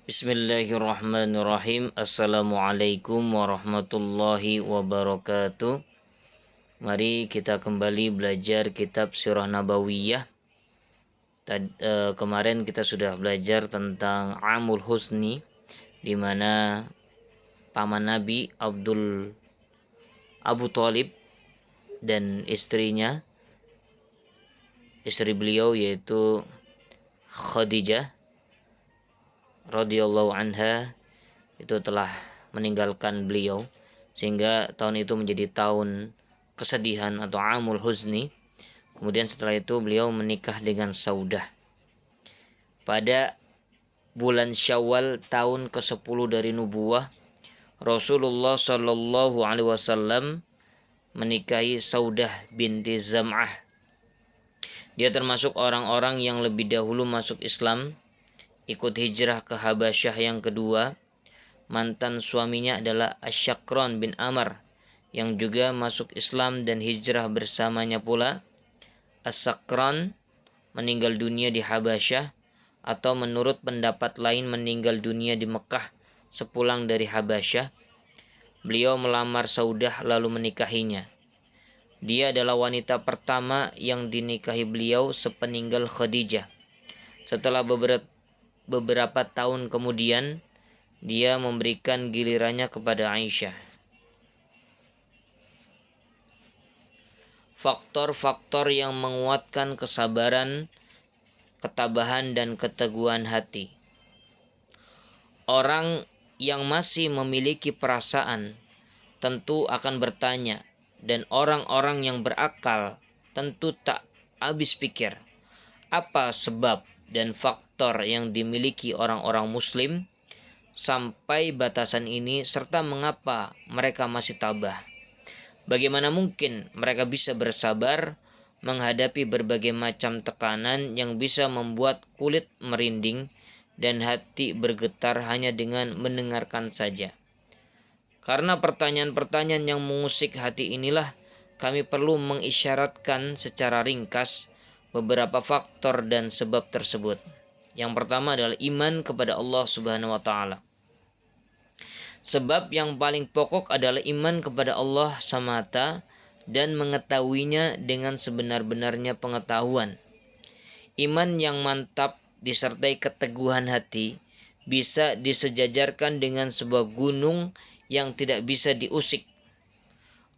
Bismillahirrahmanirrahim. Assalamualaikum warahmatullahi wabarakatuh. Mari kita kembali belajar kitab Sirah Nabawiyah. Kemarin kita sudah belajar tentang Amul Husni, di mana paman Nabi Abu Thalib dan istri beliau yaitu Khadijah radhiyallahu anha itu telah meninggalkan beliau, sehingga tahun itu menjadi tahun kesedihan atau Amul Huzni. Kemudian setelah itu beliau menikah dengan Saudah pada bulan Syawal tahun ke-10 dari nubuwah. Rasulullah Shallallahu alaihi wasallam menikahi Saudah binti Zam'ah. Dia termasuk orang-orang yang lebih dahulu masuk Islam, ikut hijrah ke Habasyah yang kedua. Mantan suaminya adalah Asyakron bin Amr yang juga masuk Islam dan hijrah bersamanya pula. As-Sakran meninggal dunia di Habasyah, atau menurut pendapat lain meninggal dunia di Mekah sepulang dari Habasyah. Beliau melamar Saudah lalu menikahinya. Dia adalah wanita pertama yang dinikahi beliau sepeninggal Khadijah. Setelah beberapa tahun kemudian, dia memberikan gilirannya kepada Aisyah. Faktor-faktor yang menguatkan kesabaran, ketabahan, dan keteguhan hati. Orang yang masih memiliki perasaan tentu akan bertanya, dan orang-orang yang berakal tentu tak habis pikir, apa sebab dan faktor yang dimiliki orang-orang Muslim sampai batasan ini, serta mengapa mereka masih tabah. Bagaimana mungkin mereka bisa bersabar menghadapi berbagai macam tekanan yang bisa membuat kulit merinding dan hati bergetar hanya dengan mendengarkan saja. Karena pertanyaan-pertanyaan yang mengusik hati inilah, kami perlu mengisyaratkan secara ringkas beberapa faktor dan sebab tersebut. Yang pertama adalah iman kepada Allah Subhanahu wa taala. Sebab yang paling pokok adalah iman kepada Allah semata dan mengetahuinya dengan sebenar-benarnya pengetahuan. Iman yang mantap disertai keteguhan hati bisa disejajarkan dengan sebuah gunung yang tidak bisa diusik.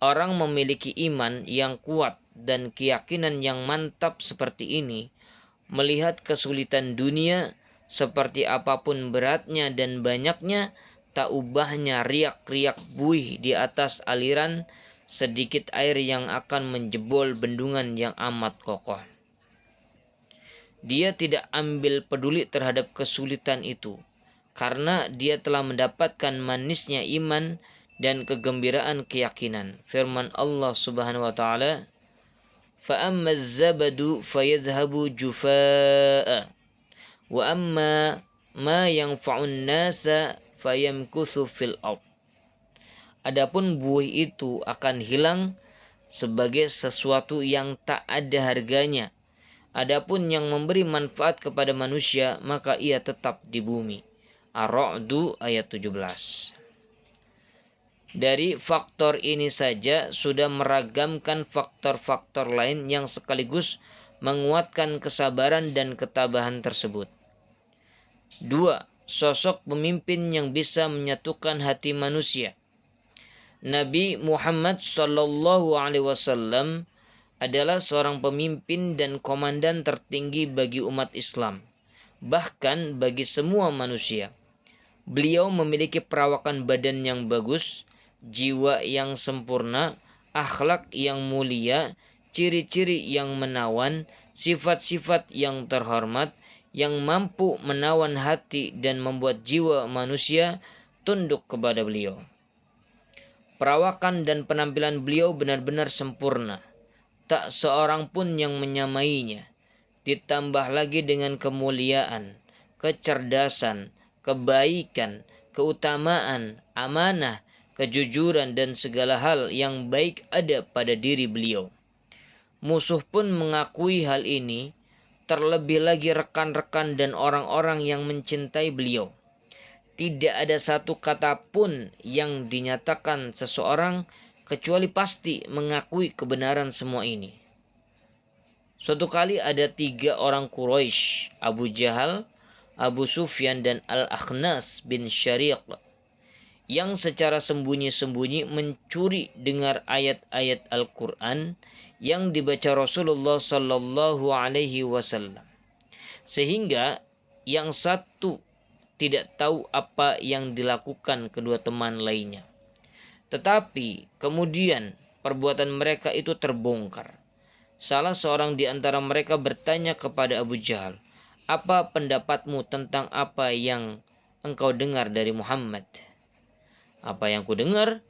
Orang memiliki iman yang kuat dan keyakinan yang mantap seperti ini, melihat kesulitan dunia seperti apapun beratnya dan banyaknya, tak ubahnya riak-riak buih di atas aliran sedikit air yang akan menjebol bendungan yang amat kokoh. Dia tidak ambil peduli terhadap kesulitan itu, karena dia telah mendapatkan manisnya iman dan kegembiraan keyakinan. Firman Allah Subhanahu wa taala, "Fa az-zabadu fayadhhabu jufaa'a wa amma ma yanfa'un nasa fayamkuthu fil ard." Adapun buih itu akan hilang sebagai sesuatu yang tak ada harganya. Adapun yang memberi manfaat kepada manusia, maka ia tetap di bumi. Ar-Ra'd ayat 17. Dari faktor ini saja sudah meragamkan faktor-faktor lain yang sekaligus menguatkan kesabaran dan ketabahan tersebut. 2. Sosok pemimpin yang bisa menyatukan hati manusia. Nabi Muhammad Sallallahu Alaihi Wasallam adalah seorang pemimpin dan komandan tertinggi bagi umat Islam, bahkan bagi semua manusia. Beliau memiliki perawakan badan yang bagus, jiwa yang sempurna, akhlak yang mulia, ciri-ciri yang menawan, sifat-sifat yang terhormat, yang mampu menawan hati dan membuat jiwa manusia tunduk kepada beliau. Perawakan dan penampilan beliau benar-benar sempurna. Tak seorang pun yang menyamainya. Ditambah lagi dengan kemuliaan, kecerdasan, kebaikan, keutamaan, amanah, kejujuran, dan segala hal yang baik ada pada diri beliau. Musuh pun mengakui hal ini, terlebih lagi rekan-rekan dan orang-orang yang mencintai beliau. tidak ada satu kata pun yang dinyatakan seseorang kecuali pasti mengakui kebenaran semua ini. Suatu kali ada 3 orang Quraisy, Abu Jahal, Abu Sufyan, dan Al-Akhnas bin Syariq, yang secara sembunyi-sembunyi mencuri dengar ayat-ayat Al-Quran yang dibaca Rasulullah Sallallahu Alaihi Wasallam, sehingga yang satu tidak tahu apa yang dilakukan kedua teman lainnya. Tetapi kemudian perbuatan mereka itu terbongkar. Salah seorang di antara mereka bertanya kepada Abu Jahal, "Apa pendapatmu tentang apa yang engkau dengar dari Muhammad?" "Apa yang ku dengar?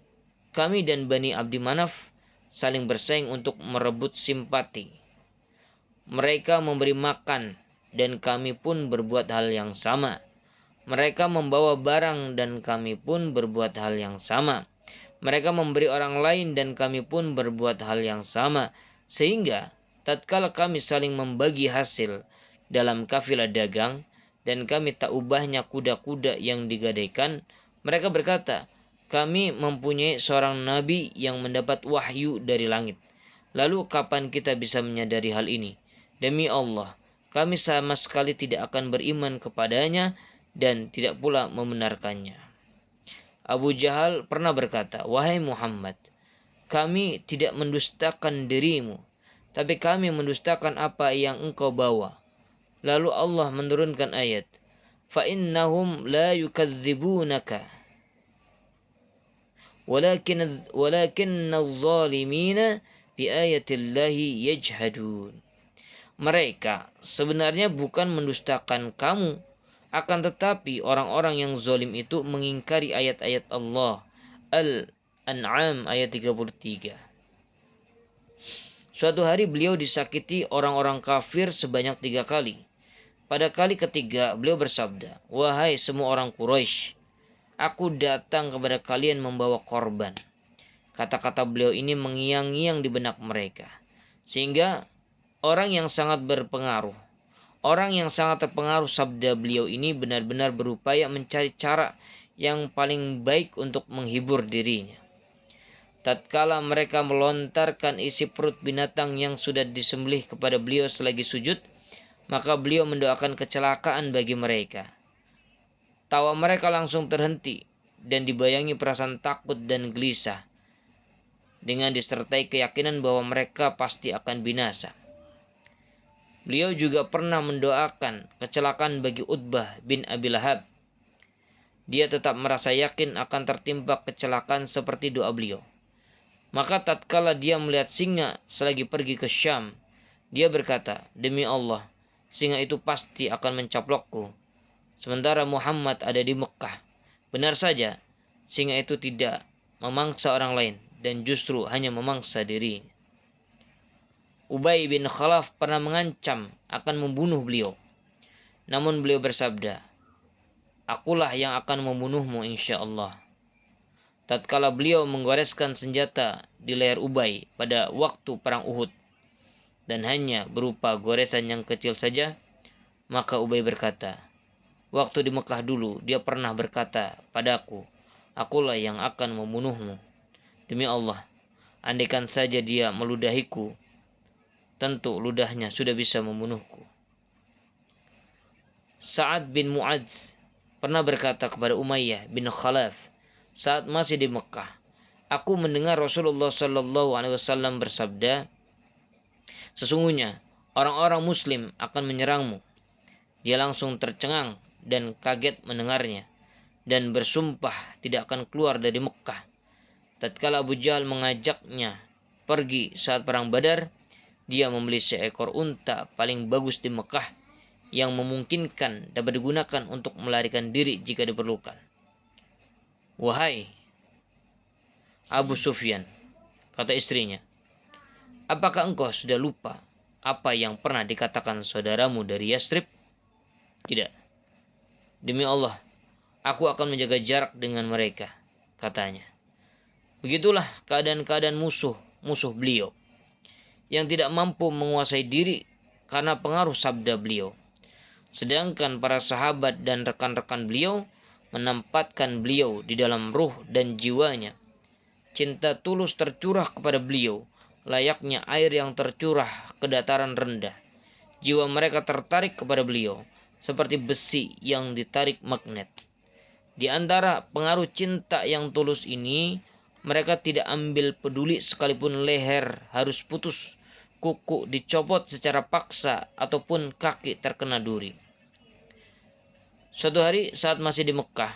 Kami dan Bani Abdi Manaf saling bersaing untuk merebut simpati. Mereka memberi makan dan kami pun berbuat hal yang sama. Mereka membawa barang dan kami pun berbuat hal yang sama. Mereka memberi orang lain dan kami pun berbuat hal yang sama. Sehingga tatkala kami saling membagi hasil dalam kafilah dagang dan kami tak ubahnya kuda-kuda yang digadaikan, mereka berkata, kami mempunyai seorang nabi yang mendapat wahyu dari langit. Lalu kapan kita bisa menyadari hal ini? Demi Allah, kami sama sekali tidak akan beriman kepadanya dan tidak pula membenarkannya." Abu Jahal pernah berkata, "Wahai Muhammad, kami tidak mendustakan dirimu, tapi kami mendustakan apa yang engkau bawa." Lalu Allah menurunkan ayat, "Fa'innahum la yukadzibunaka, walakinna adh-dhalimina biayatillahi yajhadun." Mereka sebenarnya bukan mendustakan kamu, akan tetapi orang-orang yang zalim itu mengingkari ayat-ayat Allah. Al-An'am ayat 33. Suatu hari beliau disakiti orang-orang kafir sebanyak 3 kali. Pada kali ketiga beliau bersabda, "Wahai semua orang Quraisy, aku datang kepada kalian membawa korban." Kata-kata beliau ini mengiang-ngiang di benak mereka, sehingga orang yang sangat terpengaruh sabda beliau ini benar-benar berupaya mencari cara yang paling baik untuk menghibur dirinya. Tatkala mereka melontarkan isi perut binatang yang sudah disembelih kepada beliau selagi sujud, maka beliau mendoakan kecelakaan bagi mereka. Tawa mereka langsung terhenti dan dibayangi perasaan takut dan gelisah, dengan disertai keyakinan bahwa mereka pasti akan binasa. Beliau juga pernah mendoakan kecelakaan bagi Utbah bin Abi Lahab. Dia tetap merasa yakin akan tertimpa kecelakaan seperti doa beliau. Maka tatkala dia melihat singa selagi pergi ke Syam, dia berkata, "Demi Allah, singa itu pasti akan mencaplokku. Sementara Muhammad ada di Mekah." Benar saja, singa itu tidak memangsa orang lain dan justru hanya memangsa dirinya. Ubay bin Khalaf pernah mengancam akan membunuh beliau. Namun beliau bersabda, "Akulah yang akan membunuhmu insya-Allah." Tatkala beliau menggoreskan senjata di leher Ubay pada waktu perang Uhud dan hanya berupa goresan yang kecil saja, maka Ubay berkata, "Waktu di Mekah dulu dia pernah berkata padaku, akulah yang akan membunuhmu. Demi Allah, andaikan saja dia meludahiku, tentu ludahnya sudah bisa membunuhku." Sa'ad bin Mu'adz pernah berkata kepada Umayyah bin Khalaf saat masih di Mekah, "Aku mendengar Rasulullah Sallallahu Alaihi Wasallam bersabda, sesungguhnya orang-orang Muslim akan menyerangmu." Dia langsung tercengang dan kaget mendengarnya dan bersumpah tidak akan keluar dari Mekah. Tatkala Abu Jahal mengajaknya pergi saat perang Badar, dia membeli seekor unta paling bagus di Mekah yang memungkinkan dapat digunakan untuk melarikan diri jika diperlukan. "Wahai Abu Sufyan," kata istrinya, "apakah engkau sudah lupa apa yang pernah dikatakan saudaramu dari Yastrib?" "Tidak." "Demi Allah, aku akan menjaga jarak dengan mereka," katanya. Begitulah keadaan musuh beliau yang tidak mampu menguasai diri karena pengaruh sabda beliau. Sedangkan para sahabat dan rekan-rekan beliau, menempatkan beliau di dalam ruh dan jiwanya. Cinta tulus tercurah kepada beliau, layaknya air yang tercurah ke dataran rendah. Jiwa mereka tertarik kepada beliau, seperti besi yang ditarik magnet. Di antara pengaruh cinta yang tulus ini, mereka tidak ambil peduli sekalipun leher harus putus, kuku dicopot secara paksa, ataupun kaki terkena duri. Suatu hari saat masih di Mekah,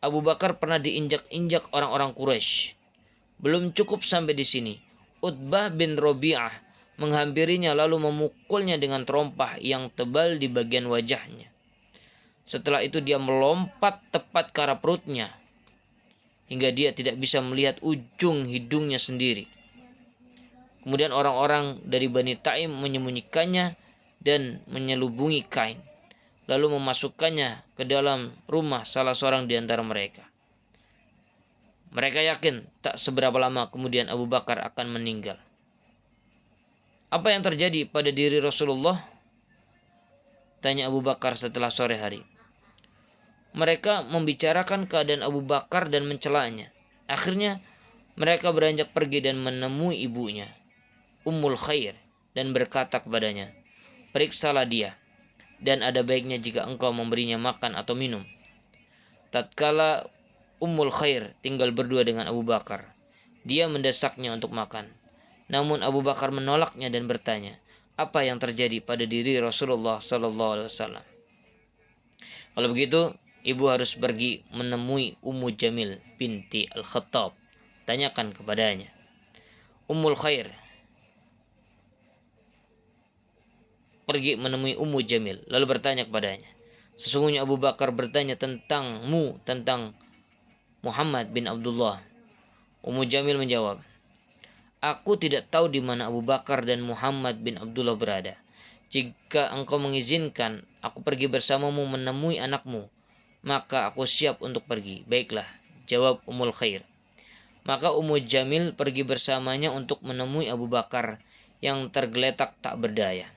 Abu Bakar pernah diinjak-injak orang-orang Quraisy. Belum cukup sampai di sini, Utbah bin Rabi'ah menghampirinya lalu memukulnya dengan terompah yang tebal di bagian wajahnya. Setelah itu dia melompat tepat ke arah perutnya, hingga dia tidak bisa melihat ujung hidungnya sendiri. Kemudian orang-orang dari Bani Taim menyembunyikannya dan menyelubungi kain, lalu memasukkannya ke dalam rumah salah seorang di antara mereka. Mereka yakin tak seberapa lama kemudian Abu Bakar akan meninggal. Apa yang terjadi pada diri Rasulullah? Tanya Abu Bakar setelah sore hari. Mereka membicarakan keadaan Abu Bakar dan mencelanya. Akhirnya mereka beranjak pergi dan menemui ibunya, Ummul Khair, dan berkata kepadanya, "Periksalah dia, dan ada baiknya jika engkau memberinya makan atau minum." Tatkala Ummul Khair tinggal berdua dengan Abu Bakar, dia mendesaknya untuk makan. Namun Abu Bakar menolaknya dan bertanya, apa yang terjadi pada diri Rasulullah SAW? Kalau begitu, ibu harus pergi menemui Ummu Jamil binti Al-Khattab. Tanyakan kepadanya. Ummul Khair pergi menemui Ummu Jamil, lalu bertanya kepadanya, sesungguhnya Abu Bakar bertanya tentangmu, tentang Muhammad bin Abdullah. Ummu Jamil menjawab, aku tidak tahu di mana Abu Bakar dan Muhammad bin Abdullah berada. Jika engkau mengizinkan aku pergi bersamamu menemui anakmu, maka aku siap untuk pergi. Baiklah, jawab Ummul Khair. Maka Ummu Jamil pergi bersamanya untuk menemui Abu Bakar yang tergeletak tak berdaya.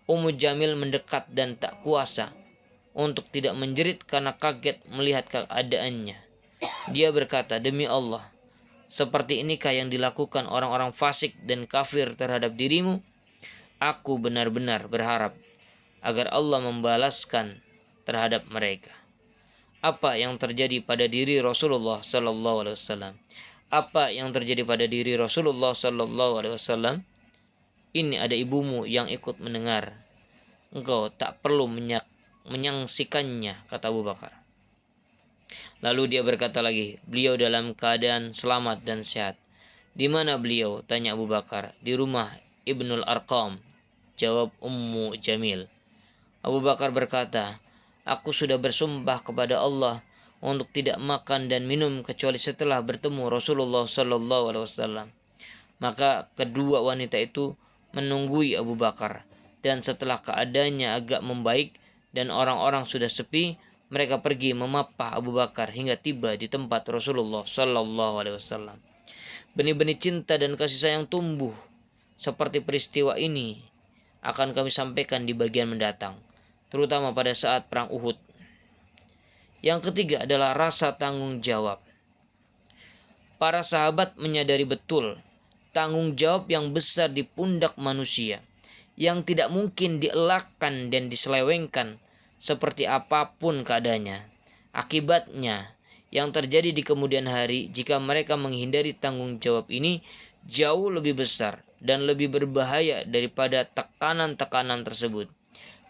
Ummu Jamil mendekat dan tak kuasa untuk tidak menjerit karena kaget melihat keadaannya. Dia berkata, demi Allah, seperti inikah yang dilakukan orang-orang fasik dan kafir terhadap dirimu? Aku benar-benar berharap agar Allah membalaskan terhadap mereka. Apa yang terjadi pada diri Rasulullah Sallallahu Alaihi Wasallam? Apa yang terjadi pada diri Rasulullah Sallallahu Alaihi Wasallam? Ini ada ibumu yang ikut mendengar. Engkau tak perlu menyaksikannya, kata Abu Bakar. Lalu dia berkata lagi, beliau dalam keadaan selamat dan sehat. Di mana beliau? Tanya Abu Bakar. Di rumah Ibnul Arqam, jawab Ummu Jamil. Abu Bakar berkata, aku sudah bersumpah kepada Allah untuk tidak makan dan minum kecuali setelah bertemu Rasulullah Sallallahu Alaihi Wasallam. Maka kedua wanita itu menunggui Abu Bakar, dan setelah keadaannya agak membaik dan orang-orang sudah sepi, mereka pergi memapah Abu Bakar hingga tiba di tempat Rasulullah Sallallahu Alaihi Wasallam. Benih-benih cinta dan kasih sayang tumbuh seperti peristiwa ini akan kami sampaikan di bagian mendatang, terutama pada saat perang Uhud. Yang ketiga adalah rasa tanggung jawab. Para sahabat menyadari betul tanggung jawab yang besar di pundak manusia yang tidak mungkin dielakkan dan diselewengkan seperti apapun keadaannya. Akibatnya yang terjadi di kemudian hari jika mereka menghindari tanggung jawab ini jauh lebih besar dan lebih berbahaya daripada tekanan-tekanan tersebut.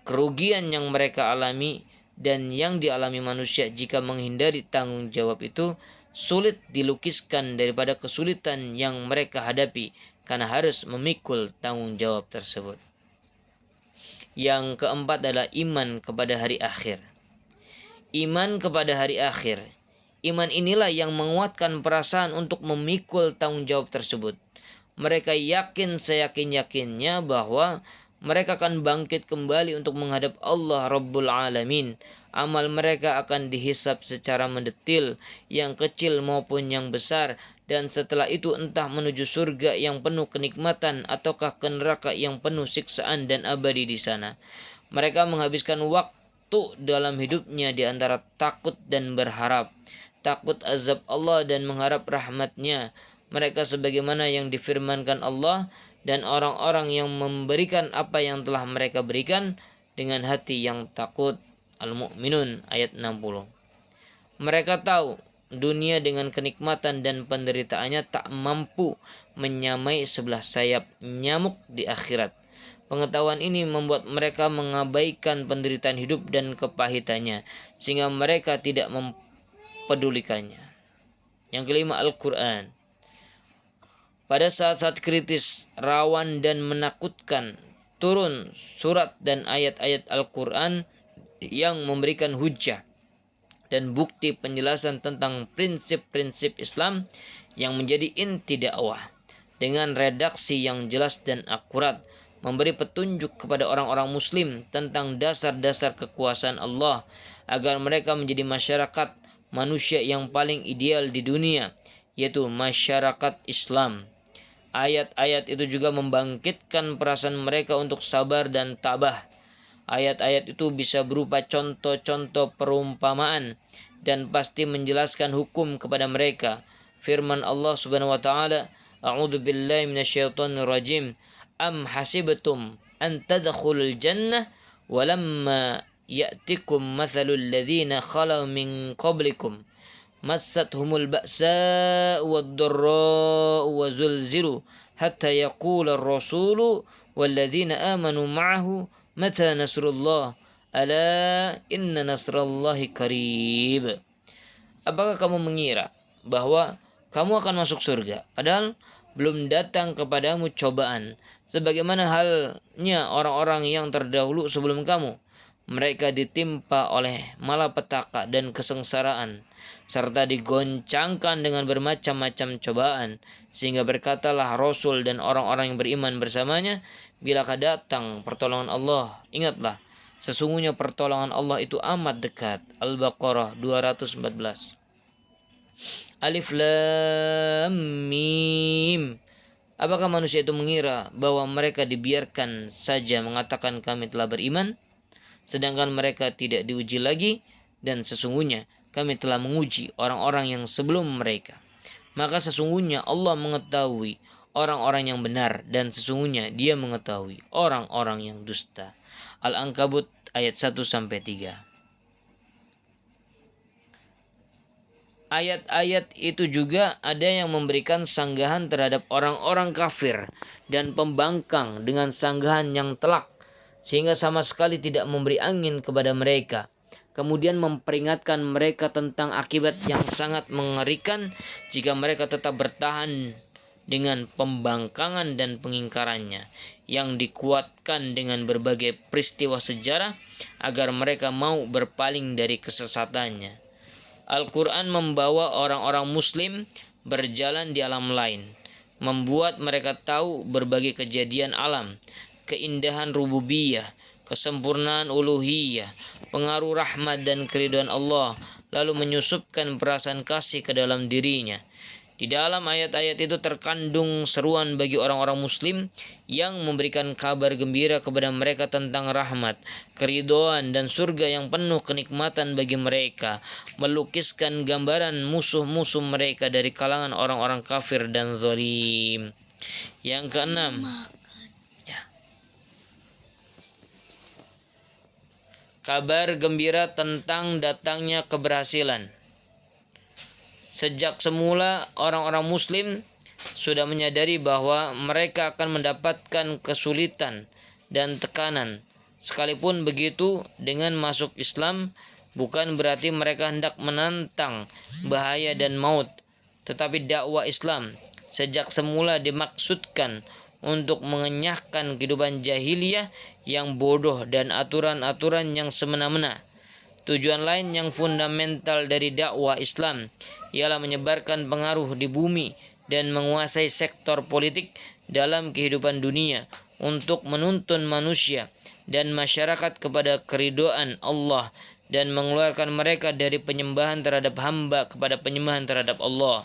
Kerugian yang mereka alami dan yang dialami manusia jika menghindari tanggung jawab itu sulit dilukiskan daripada kesulitan yang mereka hadapi karena harus memikul tanggung jawab tersebut. Yang keempat adalah iman kepada hari akhir. Iman kepada hari akhir. Iman inilah yang menguatkan perasaan untuk memikul tanggung jawab tersebut. Mereka yakin seyakin-yakinnya bahwa mereka akan bangkit kembali untuk menghadap Allah Rabbul Alamin. Amal mereka akan dihisab secara mendetil, yang kecil maupun yang besar. Dan setelah itu entah menuju surga yang penuh kenikmatan ataukah ke neraka yang penuh siksaan dan abadi di sana. Mereka menghabiskan waktu satu dalam hidupnya di antara takut dan berharap, takut azab Allah dan mengharap rahmatnya. Mereka sebagaimana yang difirmankan Allah, dan orang-orang yang memberikan apa yang telah mereka berikan dengan hati yang takut. Al-Mu'minun ayat 60. Mereka tahu dunia dengan kenikmatan dan penderitaannya tak mampu menyamai sebelah sayap nyamuk di akhirat. Pengetahuan ini membuat mereka mengabaikan penderitaan hidup dan kepahitannya, sehingga mereka tidak mempedulikannya. Yang kelima, Al-Quran. Pada saat-saat kritis, rawan dan menakutkan, turun surat dan ayat-ayat Al-Quran yang memberikan hujah dan bukti penjelasan tentang prinsip-prinsip Islam yang menjadi inti dakwah, dengan redaksi yang jelas dan akurat, memberi petunjuk kepada orang-orang muslim tentang dasar-dasar kekuasaan Allah agar mereka menjadi masyarakat manusia yang paling ideal di dunia, yaitu masyarakat Islam. Ayat-ayat itu juga membangkitkan perasaan mereka untuk sabar dan tabah. Ayat-ayat itu bisa berupa contoh-contoh perumpamaan dan pasti menjelaskan hukum kepada mereka. Firman Allah Subhanahu wa taala, A'udzu billahi minasyaitonir rajim. Am hasibtum an tadkhulul jannah walamma ya'tikum mathalul ladzina khalau min qablikum massathumul ba'sa wad-dharra'u wa zulzilu hatta yaqula ar-rasulu walladzina amanu ma'ahu mata nasrullah ala inna nasrallahi qarib. Apakah kamu mengira bahwa kamu akan masuk surga padahal belum datang kepadamu cobaan sebagaimana halnya orang-orang yang terdahulu sebelum kamu? Mereka ditimpa oleh malapetaka dan kesengsaraan serta digoncangkan dengan bermacam-macam cobaan, sehingga berkatalah Rasul dan orang-orang yang beriman bersamanya, bilakah datang pertolongan Allah, ingatlah, sesungguhnya pertolongan Allah itu amat dekat. Al-Baqarah 214. Alif Lam Mim. Apakah manusia itu mengira bahwa mereka dibiarkan saja mengatakan kami telah beriman, sedangkan mereka tidak diuji lagi? Dan sesungguhnya kami telah menguji orang-orang yang sebelum mereka. Maka sesungguhnya Allah mengetahui orang-orang yang benar, dan sesungguhnya Dia mengetahui orang-orang yang dusta. Al-Ankabut ayat 1-3. Ayat-ayat itu juga ada yang memberikan sanggahan terhadap orang-orang kafir dan pembangkang dengan sanggahan yang telak, sehingga sama sekali tidak memberi angin kepada mereka. Kemudian memperingatkan mereka tentang akibat yang sangat mengerikan jika mereka tetap bertahan dengan pembangkangan dan pengingkarannya, yang dikuatkan dengan berbagai peristiwa sejarah agar mereka mau berpaling dari kesesatannya. Al-Quran membawa orang-orang muslim berjalan di alam lain, membuat mereka tahu berbagai kejadian alam, keindahan rububiyah, kesempurnaan uluhiyah, pengaruh rahmat dan keridhaan Allah, lalu menyusupkan perasaan kasih ke dalam dirinya. Di dalam ayat-ayat itu terkandung seruan bagi orang-orang muslim yang memberikan kabar gembira kepada mereka tentang rahmat, keridhaan dan surga yang penuh kenikmatan bagi mereka, melukiskan gambaran musuh-musuh mereka dari kalangan orang-orang kafir dan zalim. Yang keenam, kabar gembira tentang datangnya keberhasilan. Sejak semula orang-orang muslim sudah menyadari bahwa mereka akan mendapatkan kesulitan dan tekanan. Sekalipun begitu, dengan masuk Islam bukan berarti mereka hendak menantang bahaya dan maut, tetapi dakwah Islam sejak semula dimaksudkan untuk mengenyahkan kehidupan jahiliyah yang bodoh dan aturan-aturan yang semena-mena. Tujuan lain yang fundamental dari dakwah Islam ialah menyebarkan pengaruh di bumi dan menguasai sektor politik dalam kehidupan dunia untuk menuntun manusia dan masyarakat kepada keridhaan Allah dan mengeluarkan mereka dari penyembahan terhadap hamba kepada penyembahan terhadap Allah.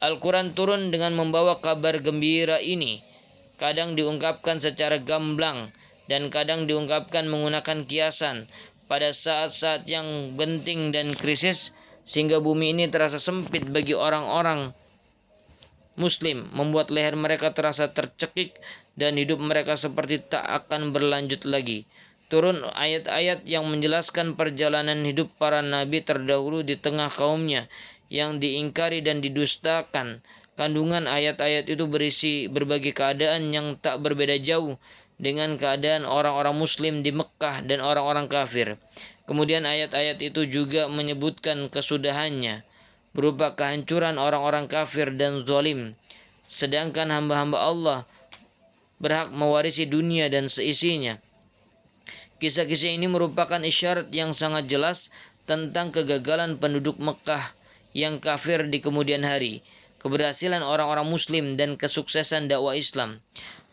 Al-Quran turun dengan membawa kabar gembira ini, kadang diungkapkan secara gamblang dan kadang diungkapkan menggunakan kiasan, pada saat-saat yang genting dan krisis, sehingga bumi ini terasa sempit bagi orang-orang Muslim, membuat leher mereka terasa tercekik dan hidup mereka seperti tak akan berlanjut lagi. Turun ayat-ayat yang menjelaskan perjalanan hidup para nabi terdahulu di tengah kaumnya yang diingkari dan didustakan. Kandungan ayat-ayat itu berisi berbagai keadaan yang tak berbeda jauh dengan keadaan orang-orang Muslim di Mekkah dan orang-orang kafir. Kemudian ayat-ayat itu juga menyebutkan kesudahannya, berupa kehancuran orang-orang kafir dan zalim. Sedangkan hamba-hamba Allah berhak mewarisi dunia dan seisinya. Kisah-kisah ini merupakan isyarat yang sangat jelas tentang kegagalan penduduk Mekkah yang kafir di kemudian hari, keberhasilan orang-orang Muslim, dan kesuksesan dakwah Islam.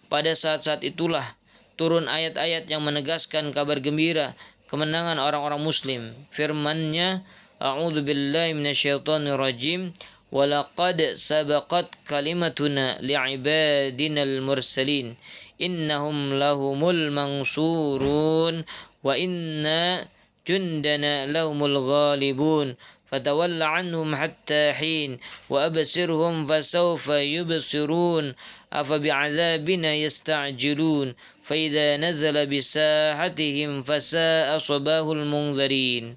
Pada saat-saat itulah turun ayat-ayat yang menegaskan kabar gembira kemenangan orang-orang Muslim. Firman-Nya, A'udzu billahi minasyaitonir rajim. Walaqad sabaqat kalimatuna li'ibadinal mursalin. Innahum lahumul mansurun wa inna jundana lahumul ghalibun. فتول عنهم حتى حين وأبصرهم فسوف يبصرون أفبعذابنا يستعجلون فإذا نزل بساحتهم فساء صباح المنذرين.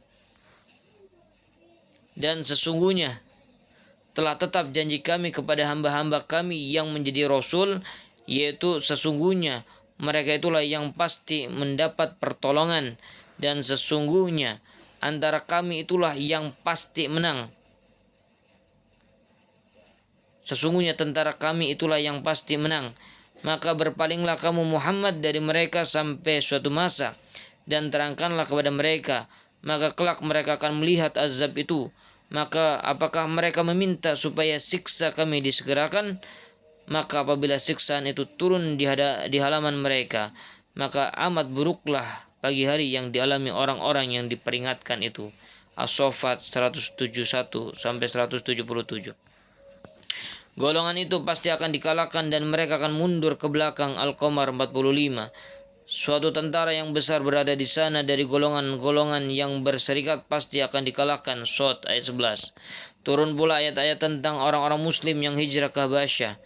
Dan sesungguhnya telah tetap janji kami kepada hamba-hamba kami yang menjadi rasul, yaitu sesungguhnya mereka itulah yang pasti mendapat pertolongan, dan sesungguhnya antara kami itulah yang pasti menang. Sesungguhnya tentara kami itulah yang pasti menang. Maka berpalinglah kamu Muhammad dari mereka sampai suatu masa, dan terangkanlah kepada mereka, maka kelak mereka akan melihat azab itu. Maka apakah mereka meminta supaya siksa kami disegerakan? Maka apabila siksaan itu turun di halaman mereka, maka amat buruklah pagi hari yang dialami orang-orang yang diperingatkan itu. As-Saffat 171 sampai 177. Golongan itu pasti akan dikalahkan dan mereka akan mundur ke belakang. Al-Qamar 45. Suatu tentara yang besar berada di sana dari golongan-golongan yang berserikat pasti akan dikalahkan. Shot ayat 11. Turun pula ayat-ayat tentang orang-orang Muslim yang hijrah ke Habasyah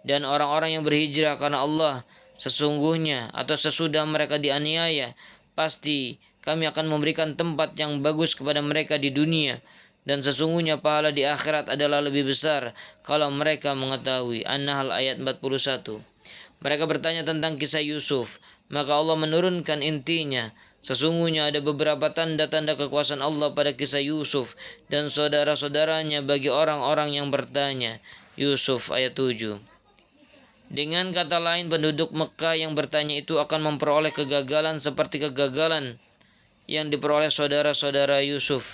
dan orang-orang yang berhijrah karena Allah. Sesungguhnya atau sesudah mereka dianiaya, pasti kami akan memberikan tempat yang bagus kepada mereka di dunia, dan sesungguhnya pahala di akhirat adalah lebih besar kalau mereka mengetahui. An-Nahl ayat 41. Mereka bertanya tentang kisah Yusuf, maka Allah menurunkan intinya. Sesungguhnya ada beberapa tanda-tanda kekuasaan Allah pada kisah Yusuf dan saudara-saudaranya bagi orang-orang yang bertanya. Yusuf ayat 7. Dengan kata lain, penduduk Mekah yang bertanya itu akan memperoleh kegagalan seperti kegagalan yang diperoleh saudara-saudara Yusuf.